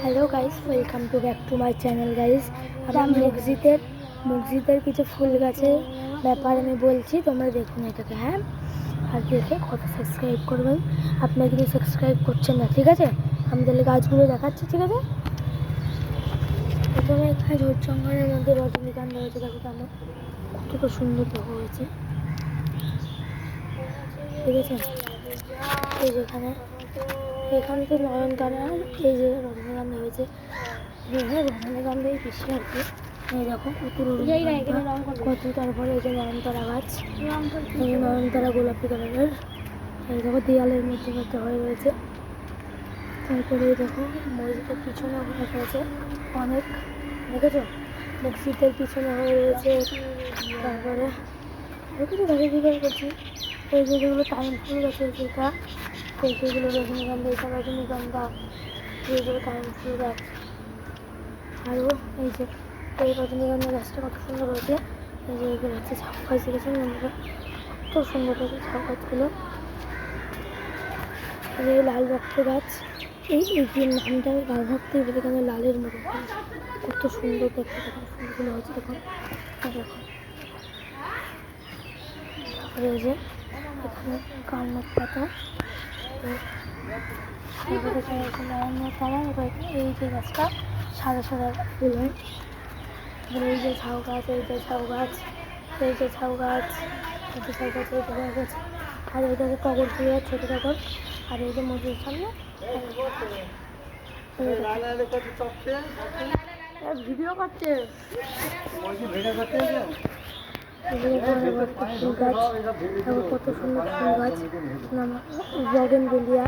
Hello guys, welcome to back to my channel guys. আমি মসজিদের কিছু ফুল গাছের ব্যাপার আমি বলছি, তোমরা দেখুন এটাকে। হ্যাঁ, আর দেখে কত সাবস্ক্রাইব করবেন। আপনারা কিন্তু সাবস্ক্রাইব করছেন না, ঠিক আছে? আমি তাহলে গাছগুলো দেখাচ্ছি, ঠিক আছে? প্রথমে এখানে ঝোট জঙ্গলের মধ্যে রজনীগন্ধা হয়েছে, দেখো কেমন কতটা সুন্দর দেখো হয়েছে, ঠিক আছে? এই যেখানে এখানে তো নয়নতারা, এই যে রজনীগন্ধা হয়েছে, রজনীগন্ধাই বেশি আর কি। এই দেখো কত কত, তারপরে এই যে নয়নতারা গাছ, এই নয়নতারা গোলাপি কালারের, এই দেখো দেয়ালের মধ্যে মধ্যে হয়ে রয়েছে। তারপরে এই দেখো মসজিদের পিছনে অনেক হয়েছে, অনেক, দেখেছো? মসজিদের পিছনে হয়ে রয়েছে। তারপরে কিছু গাছে বিকার করছি, এই যেগুলো টাইম ফুল গাছে, যেটা এই যেগুলো রজনীগন্ধা, এটা রজনীগন্ধা, এইগুলো টাইম ফুল গাছ। আরও এই যে এই রজনীগন্ধা গাছটা কত সুন্দর হয়েছে। এই যে এগুলো হচ্ছে ঝাউ গাছ, দেখেছেন বন্ধুরা? কত সুন্দর হয়েছে ঝাউ গাছগুলো। এই লাল রক্ত গাছ, এই যে নামটা আমি লাল রক্তই বলি, কেন লালের মতো কত সুন্দর দেখতে, দেখুন ফুলগুলো হয়েছে, দেখুন দেখুন। তারপরে এই যে এখানে কালমেঘ পাতা, এই যে গাছটা সাদা সাদা ফুল হয়। এই যে ঝাউ গাছ, এই যে ঝাউ গাছ, এই যে ঝাউ গাছ, এই যে ঝাউ গাছ, এই যে ঝাউ গাছ। আর এইটা যে টগর ফুল গাছ, ছোটো টগর। আর এই যে মসজিদের সামনে ভিডিও করছে, ফুল গাছ, কত সুন্দর ফুল গাছ, বগেনভেলিয়া।